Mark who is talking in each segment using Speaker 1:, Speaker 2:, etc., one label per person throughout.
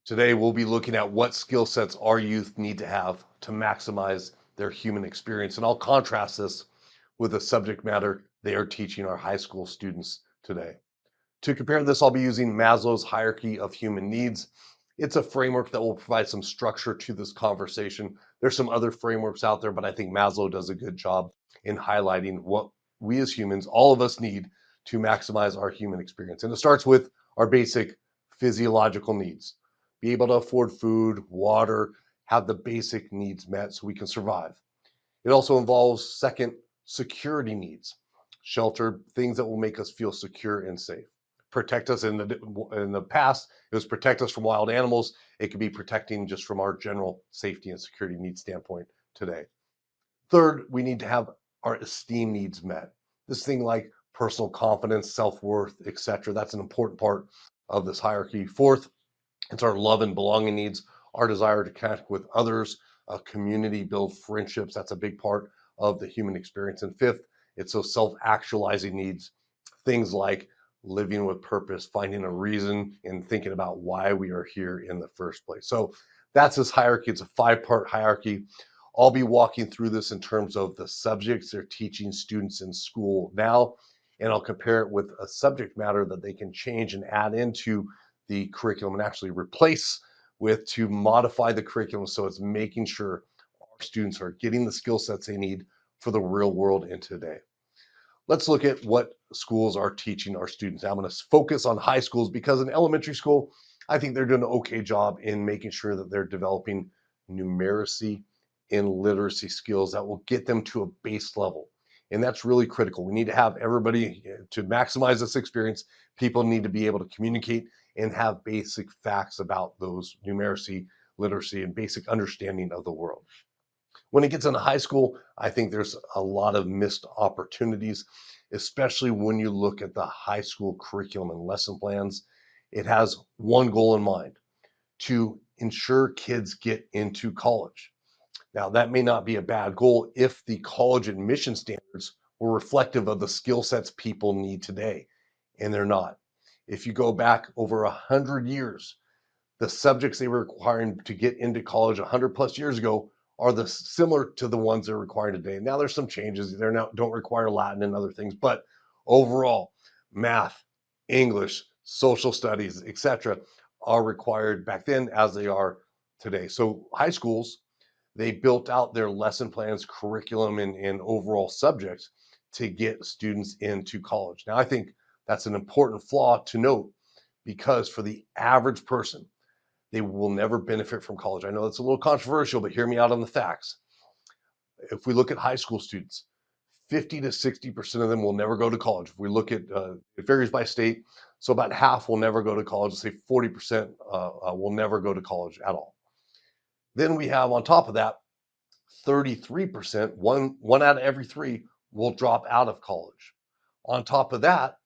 Speaker 1: Today, we'll be looking at what skill sets our youth need to have to maximize their human experience. And I'll contrast this with the subject matter they are teaching our high school students today. To compare this, I'll be using Maslow's hierarchy of human needs. It's a framework that will provide some structure to this conversation. There's some other frameworks out there, but I think Maslow does a good job in highlighting what we as humans, all of us need to maximize our human experience. And it starts with our basic physiological needs. Be able to afford food, water, have the basic needs met so we can survive. It also involves second, security needs, shelter, things that will make us feel secure and safe. Protect us in the past, it was protect us from wild animals. It could be protecting just from our general safety and security needs standpoint today. Third, we need to have our esteem needs met. This thing like personal confidence, self-worth, etc. That's an important part of this hierarchy. Fourth, it's our love and belonging needs, our desire to connect with others, a community, build friendships. That's a big part of the human experience. And fifth, it's those self-actualizing needs, things like living with purpose, finding a reason, and thinking about why we are here in the first place. So that's this hierarchy. It's a five-part hierarchy. I'll be walking through this in terms of the subjects they're teaching students in school now, and I'll compare it with a subject matter that they can change and add into the curriculum and actually replace with to modify the curriculum so it's making sure our students are getting the skill sets they need for the real world in today. Let's look at what schools are teaching our students. I'm going to focus on high schools because in elementary school, I think they're doing an okay job in making sure that they're developing numeracy and literacy skills that will get them to a base level. And that's really critical. We need to have everybody to maximize this experience. People need to be able to communicate and have basic facts about those numeracy, literacy, and basic understanding of the world. When it gets into high school, I think there's a lot of missed opportunities, especially when you look at the high school curriculum and lesson plans. It has one goal in mind: to ensure kids get into college. Now, that may not be a bad goal if the college admission standards were reflective of the skill sets people need today, and they're not. If you go back over 100 years, the subjects they were requiring to get into college 100 plus years ago are similar to the ones they're requiring today. Now there's some changes. They're now don't require Latin and other things, but overall, math, English, social studies, etc., are required back then as they are today. So high schools, they built out their lesson plans, curriculum, and overall subjects to get students into college. Now I think that's an important flaw to note because for the average person, they will never benefit from college. I know that's a little controversial, but hear me out on the facts. If we look at high school students, 50 to 60% of them will never go to college. If we look at it varies by state, so about half will never go to college. Let's say 40% will never go to college at all. Then we have on top of that 33%, one out of every three will drop out of college. On top of that,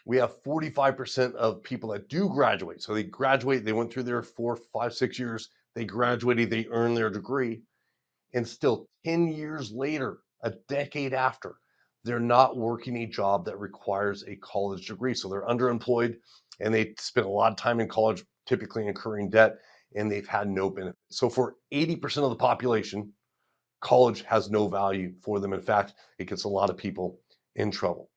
Speaker 1: we have 45% of people that do graduate. So they graduate, they went through their 4, 5, 6 years, they graduated, they earned their degree, and still 10 years later, a decade after, they're not working a job that requires a college degree. So they're underemployed and they spent a lot of time in college, typically incurring debt, and they've had no benefit. So for 80% of the population, college has no value for them. In fact, it gets a lot of people in trouble.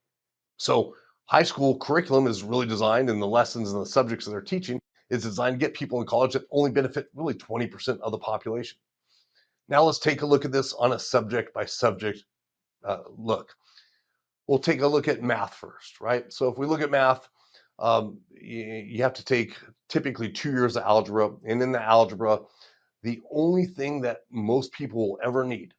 Speaker 1: So high school curriculum is really designed, and the lessons and the subjects that they're teaching is designed to get people in college that only benefit really 20% of the population. Now let's take a look at this on a subject by subject look. We'll take a look at math first, right? So if we look at math, you have to take typically 2 years of algebra, and in the algebra, the only thing that most people will ever need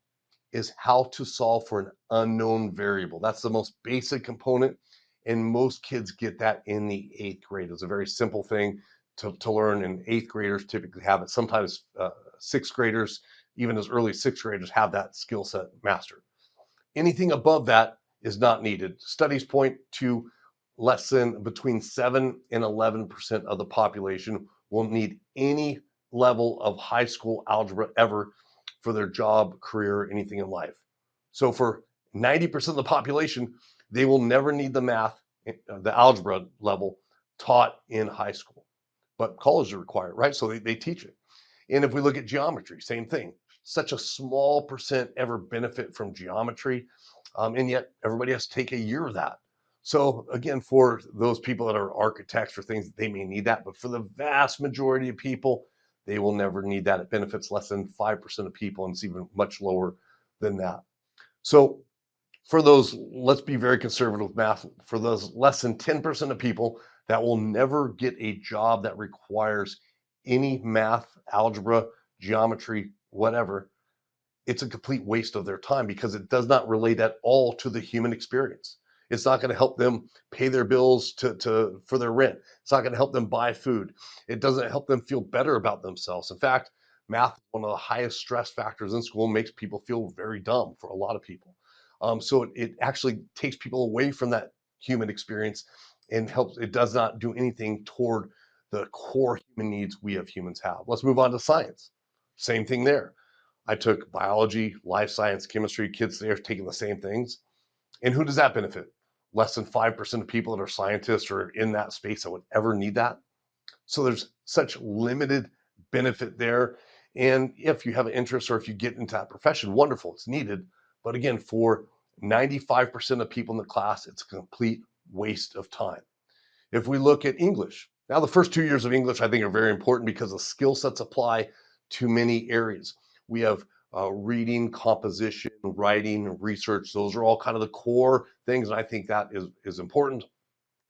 Speaker 1: is how to solve for an unknown variable. That's the most basic component, and most kids get that in the eighth grade. It's a very simple thing to learn, and eighth graders typically have it. Sometimes sixth graders, even as early as sixth graders, have that skill set mastered. Anything above that is not needed. Studies point to less than between 7 and 11% of the population will need any level of high school algebra ever for their job, career, anything in life. So for 90% of the population, they will never need the math, the algebra level taught in high school. but colleges require it, right? So they teach it. And if we look at geometry, same thing. Such a small percent ever benefit from geometry, and yet everybody has to take a year of that. So again, for those people that are architects or things, they may need that, but for the vast majority of people, they will never need that. It benefits less than 5% of people, and it's even much lower than that. So for those, let's be very conservative with math, for those less than 10% of people that will never get a job that requires any math, algebra, geometry, whatever, it's a complete waste of their time because it does not relate at all to the human experience. It's not going to help them pay their bills for their rent. It's not going to help them buy food. It doesn't help them feel better about themselves. In fact, math is one of the highest stress factors in school, makes people feel very dumb for a lot of people. So it actually takes people away from that human experience and helps. It does not do anything toward the core human needs we as humans have. Let's move on to science. Same thing there. I took biology, life science, chemistry. Kids there taking the same things. And who does that benefit? Less than 5% of people that are scientists or in that space that would ever need that. So there's such limited benefit there. And if you have an interest or if you get into that profession, wonderful, it's needed. But again, for 95% of people in the class, it's a complete waste of time. If we look at English, now the first 2 years of English I think are very important because the skill sets apply to many areas. We have reading, composition, writing, research. Those are all kind of the core things, and I think that is important.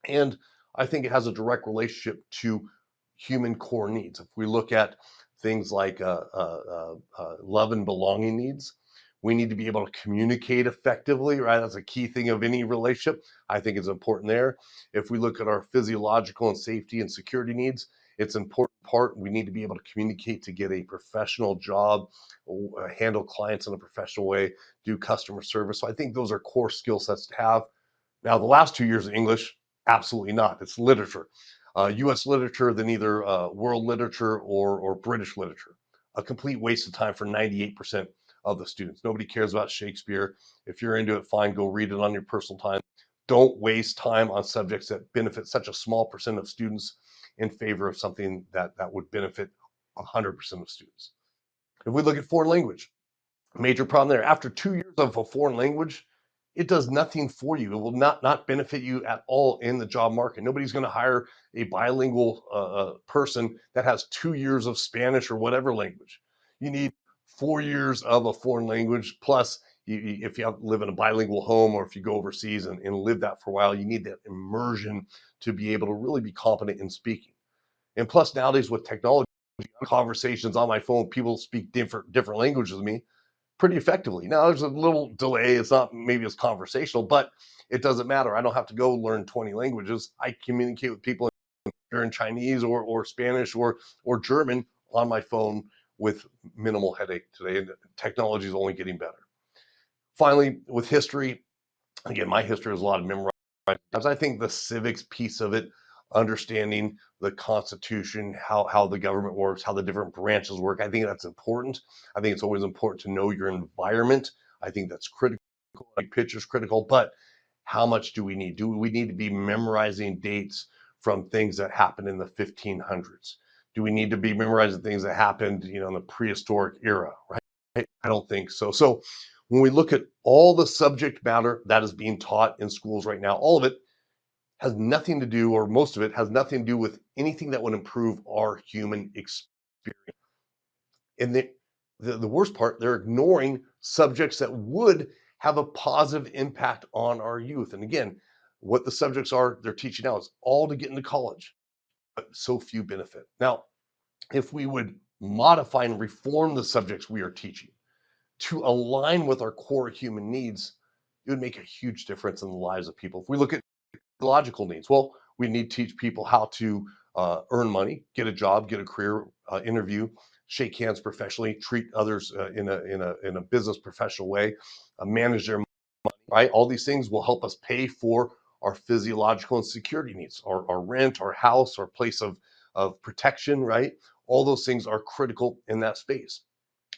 Speaker 1: And I think it has a direct relationship to human core needs. If we look at things like love and belonging needs, we need to be able to communicate effectively, right? That's a key thing of any relationship. I think it's important there. If we look at our physiological and safety and security needs, it's an important part. We need to be able to communicate to get a professional job, handle clients in a professional way, do customer service. So I think those are core skill sets to have. Now, the last 2 years of English, absolutely not. It's literature, U.S. literature, then either world literature or British literature. A complete waste of time for 98% of the students. Nobody cares about Shakespeare. If you're into it, fine, go read it on your personal time. Don't waste time on subjects that benefit such a small percent of students in favor of something that would benefit 100% of students. If we look at foreign language, major problem there. After 2 years of a foreign language, it does nothing for you. It will not benefit you at all in the job market. Nobody's going to hire a bilingual person that has 2 years of Spanish or whatever language. You need 4 years of a foreign language plus. If you live in a bilingual home or if you go overseas and live that for a while, you need that immersion to be able to really be competent in speaking. And plus, nowadays with technology, conversations on my phone, people speak different languages than me pretty effectively. Now there's a little delay. It's not maybe as conversational, but it doesn't matter. I don't have to go learn 20 languages. I communicate with people in Chinese or Spanish or German on my phone with minimal headache today. And technology is only getting better. Finally, with history, again, my history is a lot of memorized. I think the civics piece of it, understanding the Constitution, how the government works, how the different branches work, I think that's important. I think it's always important to know your environment. I think that's critical. Big picture is critical, but how much do we need? Do we need to be memorizing dates from things that happened in the 1500s? Do we need to be memorizing things that happened, in the prehistoric era, right? I don't think so. So when we look at all the subject matter that is being taught in schools right now, all of it has nothing to do, or most of it has nothing to do with anything that would improve our human experience. And the worst part, they're ignoring subjects that would have a positive impact on our youth. And again, what the subjects are they're teaching now is all to get into college, but so few benefit. Now, if we would modify and reform the subjects we are teaching to align with our core human needs, it would make a huge difference in the lives of people. If we look at logical needs, well, we need to teach people how to earn money, get a job, get a career, interview, shake hands professionally, treat others in a business professional way, manage their money. Right, all these things will help us pay for our physiological and security needs, our rent, our house, our place of protection. Right, all those things are critical in that space.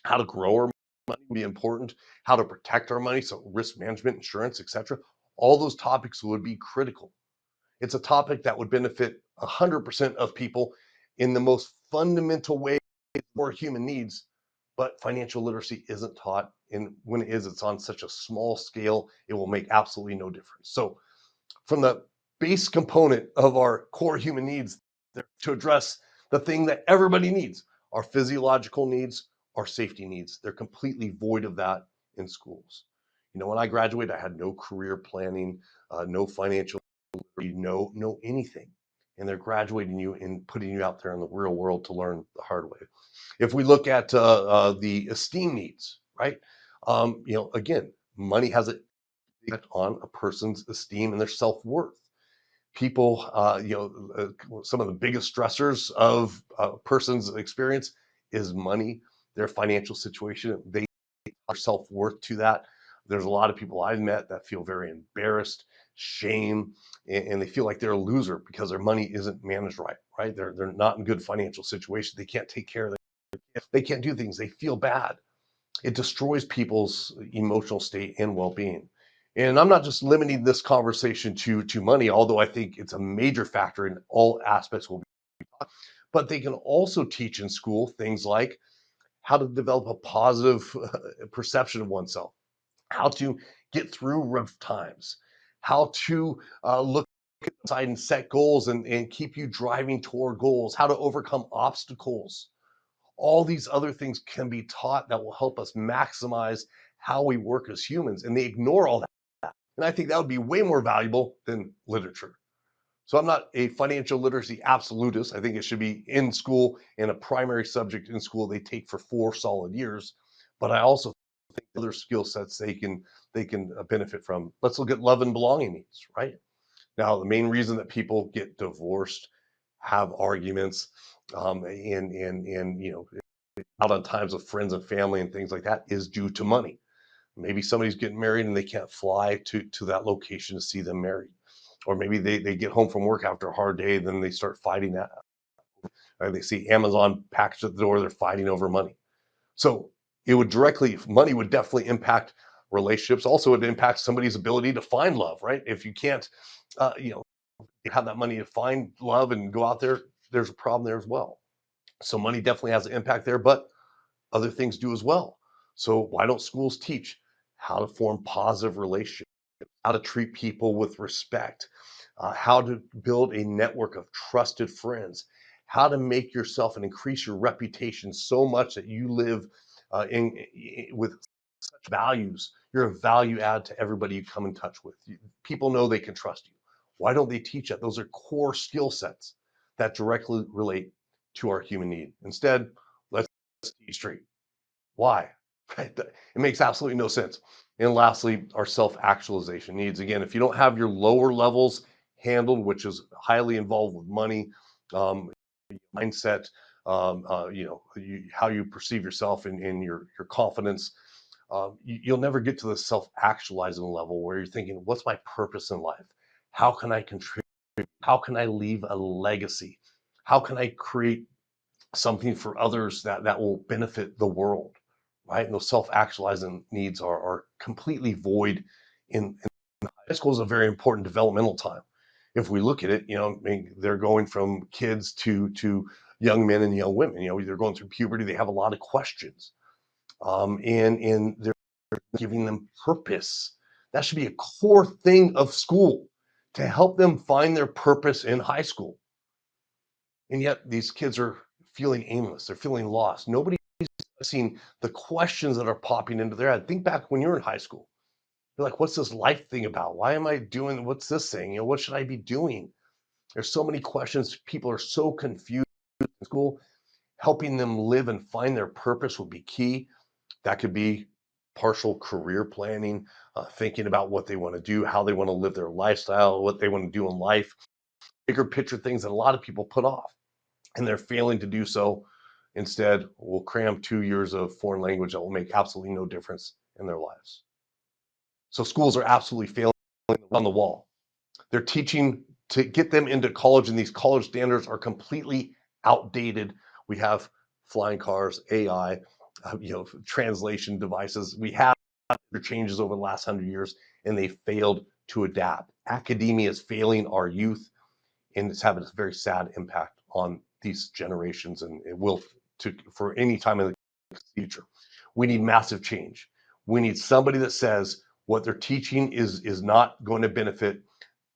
Speaker 1: How to grow our money would be important. How to protect our money, so risk management, insurance, etc. All those topics would be critical. It's a topic that would benefit 100% of people, in the most fundamental way for human needs, but financial literacy isn't taught. And when it is, it's on such a small scale, it will make absolutely no difference. So from the base component of our core human needs to address the thing that everybody needs, our physiological needs, our safety needs. They're completely void of that in schools. When I graduated, I had no career planning, no financial, no anything. And they're graduating you and putting you out there in the real world to learn the hard way. If we look at the esteem needs, right? Again, money has an effect on a person's esteem and their self-worth. People, some of the biggest stressors of a person's experience is money, their financial situation. They are self-worth to that. There's a lot of people I've met that feel very embarrassed, shame, and they feel like they're a loser because their money isn't managed right? They're not in good financial situation. They can't take care of it. They can't do things. They feel bad. It destroys people's emotional state and well-being. And I'm not just limiting this conversation to money, although I think it's a major factor in all aspects will be taught. But they can also teach in school things like how to develop a positive perception of oneself, how to get through rough times, how to look outside and set goals and keep you driving toward goals, how to overcome obstacles. All these other things can be taught that will help us maximize how we work as humans. And they ignore all that. And I think that would be way more valuable than literature. So I'm not a financial literacy absolutist. I think it should be in school and a primary subject in school they take for 4 solid years. But I also think other skill sets they can benefit from. Let's look at love and belonging needs, right? Now, the main reason that people get divorced, have arguments, and out on times with friends and family and things like that is due to money. Maybe somebody's getting married and they can't fly to that location to see them married. Or maybe they get home from work after a hard day, then they start fighting that. They see Amazon packaged at the door, they're fighting over money. So money would definitely impact relationships. Also, it impacts somebody's ability to find love, right? If you can't, uh, you know, have that money to find love and go out there, there's a problem there as well. So money definitely has an impact there, but other things do as well. So why don't schools teach how to form positive relationships, how to treat people with respect, how to build a network of trusted friends, how to make yourself and increase your reputation so much that you live with such values. You're a value add to everybody you come in touch with. People know they can trust you. Why don't they teach that? Those are core skill sets that directly relate to our human need. Instead, let's teach straight. Why? Right? It makes absolutely no sense. And lastly, our self-actualization needs. Again, if you don't have your lower levels handled, which is highly involved with money, um, mindset, how you perceive yourself and your confidence, you'll never get to the self-actualizing level where you're thinking, what's my purpose in life? How can I contribute? How can I leave a legacy? How can I create something for others that will benefit the world, right? And those self-actualizing needs are completely void in high school is a very important developmental time. If we look at it, I mean, they're going from kids to young men and young women. They're going through puberty. They have a lot of questions, and they're giving them purpose. That should be a core thing of school to help them find their purpose in high school. And yet these kids are feeling aimless. They're feeling lost. Nobody's seeing the questions that are popping into their head. Think back when you're in high school. You're like, what's this life thing about? Why am I doing, what's this thing? What should I be doing? There's so many questions. People are so confused in school. Helping them live and find their purpose would be key. That could be partial career planning, thinking about what they want to do, how they want to live their lifestyle, what they want to do in life, bigger picture things that a lot of people put off. And they're failing to do so. Instead, we'll cram 2 years of foreign language that will make absolutely no difference in their lives. So schools are absolutely failing on the wall. They're teaching to get them into college, and these college standards are completely outdated. We have flying cars, AI, translation devices. We have changes over the last 100 years, and they failed to adapt. Academia is failing our youth, and it's having a very sad impact on these generations, and it will for any time in the future. We need massive change. We need somebody that says what they're teaching is not going to benefit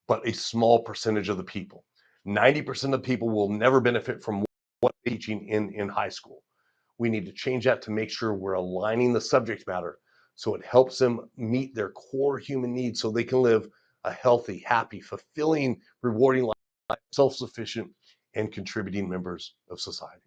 Speaker 1: but a small percentage of the people. 90% of people will never benefit from what they're teaching in high school. We need to change that to make sure we're aligning the subject matter so it helps them meet their core human needs so they can live a healthy, happy, fulfilling, rewarding life, self-sufficient, and contributing members of society.